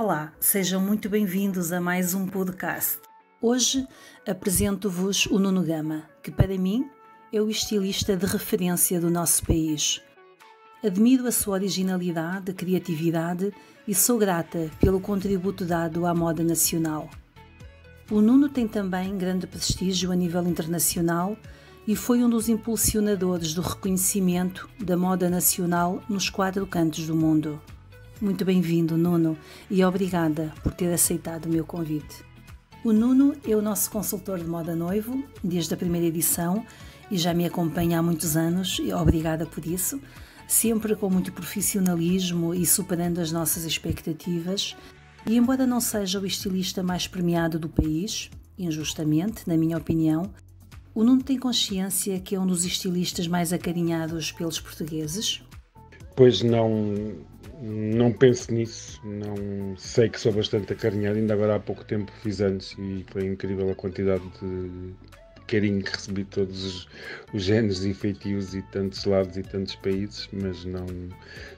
Olá, sejam muito bem-vindos a mais um podcast. Hoje apresento-vos o Nuno Gama, que para mim é o estilista de referência do nosso país. Admiro a sua originalidade, criatividade e sou grata pelo contributo dado à moda nacional. O Nuno tem também grande prestígio a nível internacional e foi um dos impulsionadores do reconhecimento da moda nacional nos 4 cantos do mundo. Muito bem-vindo, Nuno, e obrigada por ter aceitado o meu convite. O Nuno é o nosso consultor de moda noivo, desde a primeira edição, e já me acompanha há muitos anos, e obrigada por isso, sempre com muito profissionalismo e superando as nossas expectativas. E embora não seja o estilista mais premiado do país, injustamente, na minha opinião, o Nuno tem consciência que é um dos estilistas mais acarinhados pelos portugueses? Pois não penso nisso, não sei que sou bastante acarinhado, ainda agora há pouco tempo fiz anos e foi incrível a quantidade de carinho que recebi de todos os géneros e feitios e tantos lados e tantos países, mas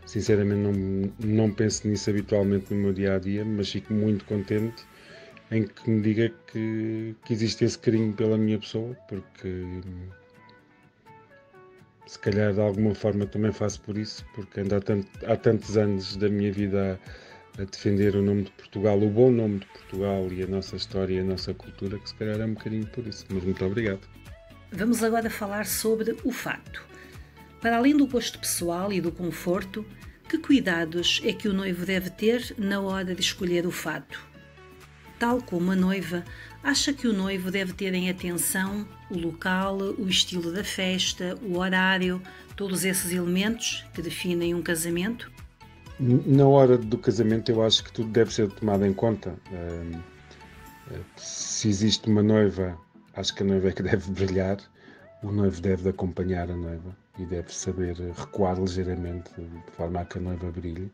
sinceramente não penso nisso habitualmente no meu dia-a-dia, mas fico muito contente em que me diga que existe esse carinho pela minha pessoa, porque se calhar de alguma forma também faço por isso, porque ando há tantos anos da minha vida a defender o nome de Portugal, o bom nome de Portugal e a nossa história e a nossa cultura, que se calhar é um bocadinho por isso, mas muito obrigado. Vamos agora falar sobre o fato. Para além do gosto pessoal e do conforto, que cuidados é que o noivo deve ter na hora de escolher o fato? Tal como a noiva, acha que o noivo deve ter em atenção o local, o estilo da festa, o horário, todos esses elementos que definem um casamento? Na hora do casamento eu acho que tudo deve ser tomado em conta. Se existe uma noiva, acho que a noiva é que deve brilhar, o noivo deve acompanhar a noiva e deve saber recuar ligeiramente de forma a que a noiva brilhe,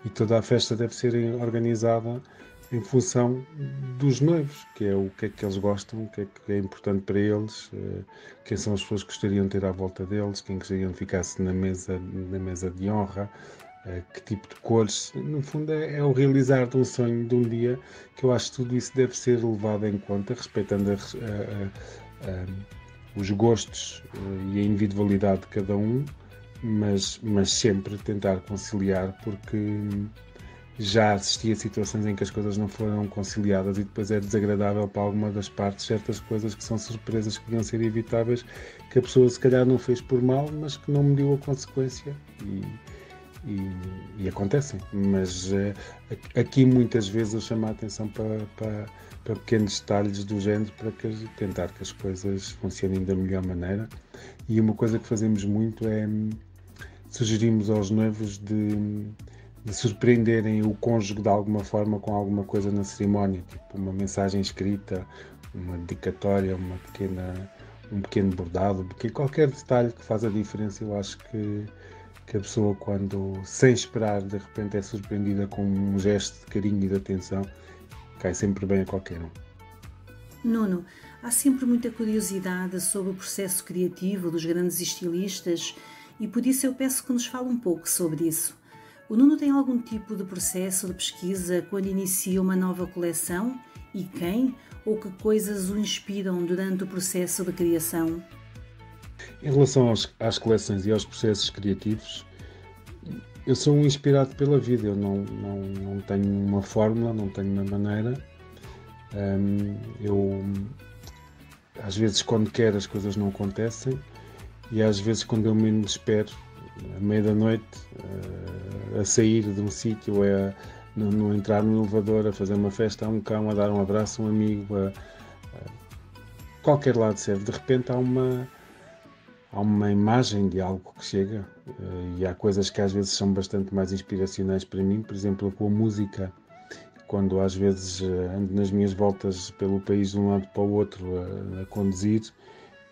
e toda a festa deve ser organizada em função dos noivos, que é o que é que eles gostam, o que é importante para eles, quem são as pessoas que gostariam de ter à volta deles, quem gostariam de ficar-se na mesa de honra, que tipo de cores. No fundo é o realizar de um sonho de um dia, que eu acho que tudo isso deve ser levado em conta, respeitando os gostos e a individualidade de cada um, mas sempre tentar conciliar, porque já assisti a situações em que as coisas não foram conciliadas e depois é desagradável para alguma das partes certas coisas que são surpresas que podiam ser evitáveis, que a pessoa se calhar não fez por mal, mas que não mediu a consequência e acontecem. Mas aqui muitas vezes eu chamo a atenção para pequenos detalhes do género, para tentar que as coisas funcionem da melhor maneira. E uma coisa que fazemos muito é sugerimos aos noivos de surpreenderem o cônjuge de alguma forma com alguma coisa na cerimónia, tipo uma mensagem escrita, uma dedicatória, um pequeno bordado, porque qualquer detalhe que faz a diferença. Eu acho que a pessoa, quando sem esperar de repente é surpreendida com um gesto de carinho e de atenção, cai sempre bem a qualquer um. Nuno, há sempre muita curiosidade sobre o processo criativo dos grandes estilistas e por isso eu peço que nos fale um pouco sobre isso. O Nuno tem algum tipo de processo de pesquisa quando inicia uma nova coleção? E quem ou que coisas o inspiram durante o processo de criação? Em relação às coleções e aos processos criativos, eu sou um inspirado pela vida. Eu não tenho uma fórmula, não tenho uma maneira. Eu, às vezes, quando quero, as coisas não acontecem, e às vezes, quando eu menos espero, à meia da noite, a sair de um sítio, no entrar no elevador, a fazer uma festa a um cão, a dar um abraço a um amigo, qualquer lado serve. De repente há uma imagem de algo que chega, e há coisas que às vezes são bastante mais inspiracionais para mim, por exemplo, com a música. Quando às vezes ando nas minhas voltas pelo país de um lado para o outro a conduzir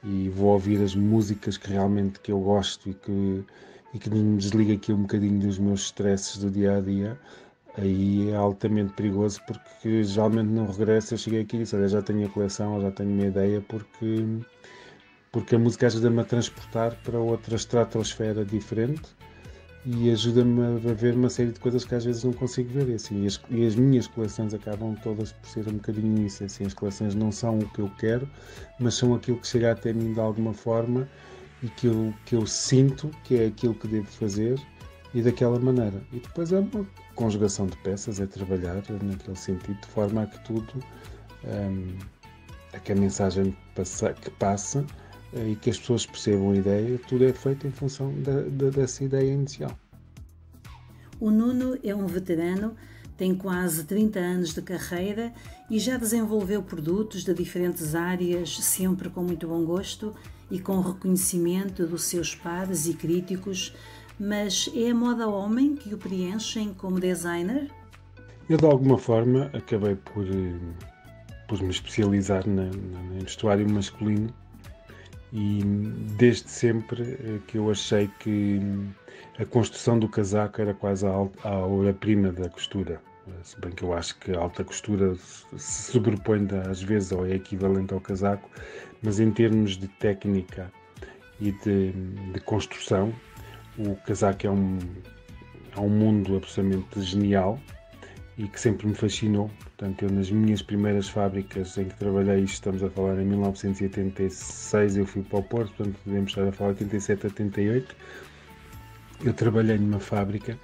e vou ouvir as músicas que realmente eu gosto e que me desliga aqui um bocadinho dos meus stresses do dia-a-dia, aí é altamente perigoso, porque geralmente não regresso. Eu cheguei aqui e disse, olha, já tenho a coleção, já tenho uma ideia, porque a música ajuda-me a transportar para outra estratosfera diferente, e ajuda-me a ver uma série de coisas que às vezes não consigo ver. E, assim, e as minhas coleções acabam todas por ser um bocadinho isso. Assim, as coleções não são o que eu quero, mas são aquilo que chega até mim de alguma forma e que eu sinto que é aquilo que devo fazer e daquela maneira. E depois é uma conjugação de peças, é trabalhar naquele sentido, de forma a que tudo, a que a mensagem que passa e que as pessoas percebam a ideia, tudo é feito em função dessa ideia inicial. O Nuno é um veterano, tem quase 30 anos de carreira e já desenvolveu produtos de diferentes áreas, sempre com muito bom gosto e com reconhecimento dos seus pares e críticos. Mas é a moda homem que o preenchem como designer? Eu, de alguma forma, acabei por me especializar em vestuário masculino e desde sempre que eu achei que a construção do casaco era quase a obra-prima da costura. Se bem que eu acho que a alta costura se sobrepõe às vezes ou é equivalente ao casaco, mas em termos de técnica e de construção, o casaco é um mundo absolutamente genial e que sempre me fascinou. Portanto, eu nas minhas primeiras fábricas em que trabalhei, estamos a falar em 1986, eu fui para o Porto, portanto devemos estar a falar de 87, 88. Eu trabalhei numa fábrica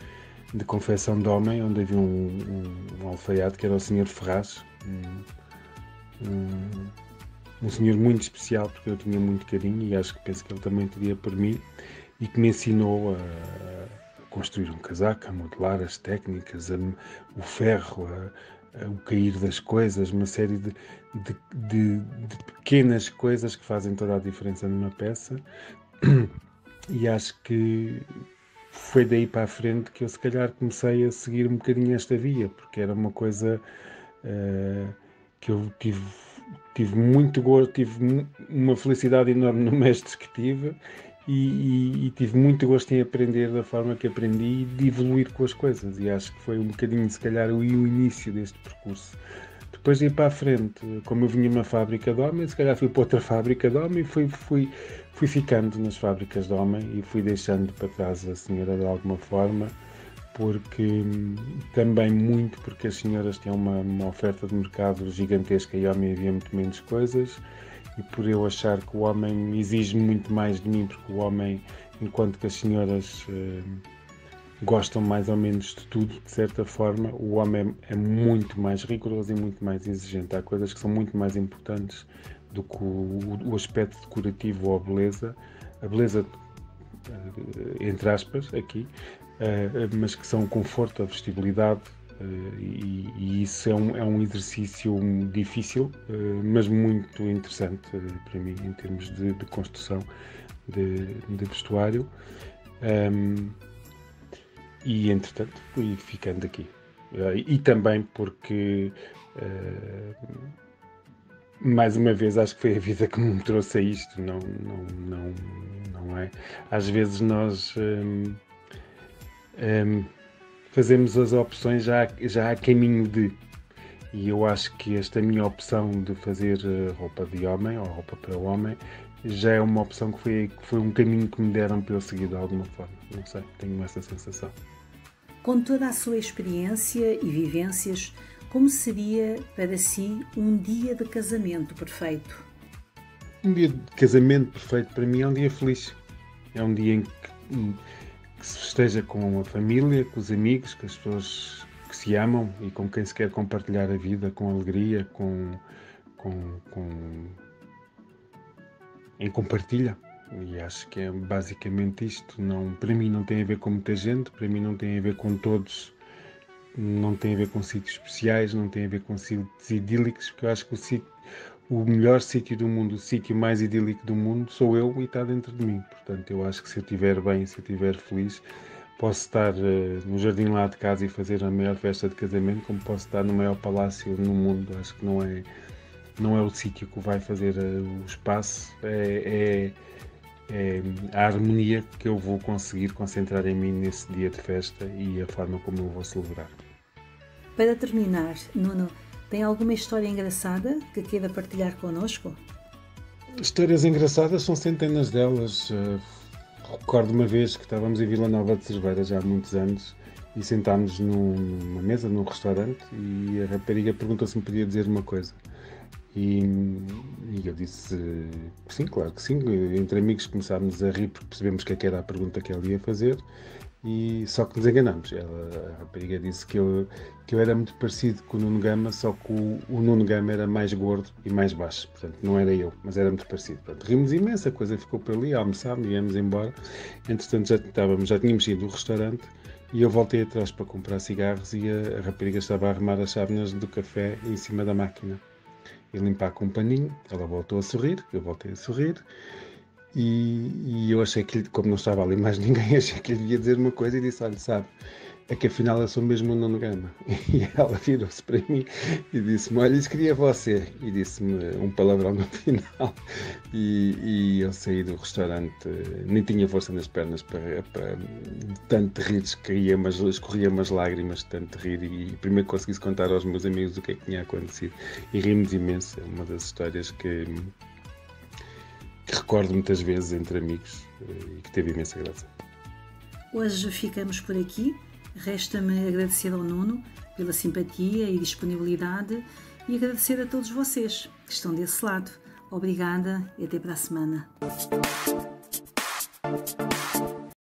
de confecção de homem, onde havia um alfaiate que era o Sr. Ferraz, um senhor muito especial, porque eu tinha muito carinho e penso que ele também teria por mim, e que me ensinou a construir um casaco, a modelar as técnicas, o ferro, o cair das coisas, uma série de pequenas coisas que fazem toda a diferença numa peça. E acho que foi daí para a frente que eu se calhar comecei a seguir um bocadinho esta via, porque era uma coisa que eu tive muito gosto, tive uma felicidade enorme no mestre que tive e tive muito gosto em aprender da forma que aprendi e de evoluir com as coisas, e acho que foi um bocadinho se calhar o início deste percurso. Depois de ir para a frente, como eu vinha numa fábrica de homem, se calhar fui para outra fábrica de homem e fui ficando nas fábricas de homem e fui deixando para trás a senhora de alguma forma, porque também muito porque as senhoras têm uma oferta de mercado gigantesca e homem havia muito menos coisas, e por eu achar que o homem exige muito mais de mim, porque o homem, enquanto que as senhoras gostam mais ou menos de tudo, de certa forma, o homem é muito mais rigoroso e muito mais exigente. Há coisas que são muito mais importantes do que o aspecto decorativo ou a beleza entre aspas, aqui, mas que são o conforto, a vestibilidade, e isso é um exercício difícil, mas muito interessante para mim, em termos de construção de vestuário. E entretanto fui ficando aqui. E também porque, mais uma vez, acho que foi a vida que me trouxe a isto, não é? Às vezes nós fazemos as opções já a caminho de. E eu acho que esta minha opção de fazer roupa de homem ou roupa para o homem já é uma opção que foi um caminho que me deram para eu seguir de alguma forma. Não sei, tenho essa sensação. Com toda a sua experiência e vivências, como seria para si um dia de casamento perfeito? Um dia de casamento perfeito para mim é um dia feliz. É um dia em que se festeja com a família, com os amigos, com as pessoas que se amam e com quem se quer compartilhar a vida com alegria, em compartilha. E acho que é basicamente isto. Para mim não tem a ver com muita gente, para mim não tem a ver com todos, não tem a ver com sítios especiais, não tem a ver com sítios idílicos, porque eu acho que o melhor sítio do mundo, o sítio mais idílico do mundo sou eu e está dentro de mim. Portanto, eu acho que se eu estiver bem, se eu estiver feliz, posso estar no jardim lá de casa e fazer a maior festa de casamento, como posso estar no maior palácio no mundo. Acho que não é o sítio que vai fazer o espaço, é a harmonia que eu vou conseguir concentrar em mim nesse dia de festa e a forma como eu vou celebrar. Para terminar, Nuno, tem alguma história engraçada que queira partilhar connosco? Histórias engraçadas são centenas delas. recordo uma vez que estávamos em Vila Nova de Cerveira já há muitos anos e sentámos numa mesa, num restaurante, e a rapariga perguntou se me podia dizer uma coisa. E eu disse que sim, claro que sim. Entre amigos começámos a rir porque percebemos que era a pergunta que ela ia fazer, e só que nos enganámos. A rapariga disse que eu era muito parecido com o Nuno Gama, só que o Nuno Gama era mais gordo e mais baixo, portanto não era eu, mas era muito parecido. Portanto, rimos imenso, a coisa ficou por ali, almoçámos e íamos embora. Entretanto já tínhamos ido do restaurante e eu voltei atrás para comprar cigarros, e a rapariga estava a arrumar as chávenas do café em cima da máquina e limpar com um paninho. Ela voltou a sorrir, eu voltei a sorrir, e eu achei que, como não estava ali mais ninguém, achei que lhe devia dizer uma coisa e disse: olha, sabe, é que afinal eu sou mesmo o Nuno Gama. E ela virou-se para mim e disse-me: olha, isso queria você. E disse-me um palavrão no final. E eu saí do restaurante, nem tinha força nas pernas para tanto rir, escorria umas lágrimas de tanto rir. E primeiro consegui contar aos meus amigos o que é que tinha acontecido. E rimos imenso. É uma das histórias que recordo muitas vezes entre amigos e que teve imensa graça. Hoje ficamos por aqui. Resta-me agradecer ao Nuno pela simpatia e disponibilidade, e agradecer a todos vocês que estão desse lado. Obrigada e até para a semana.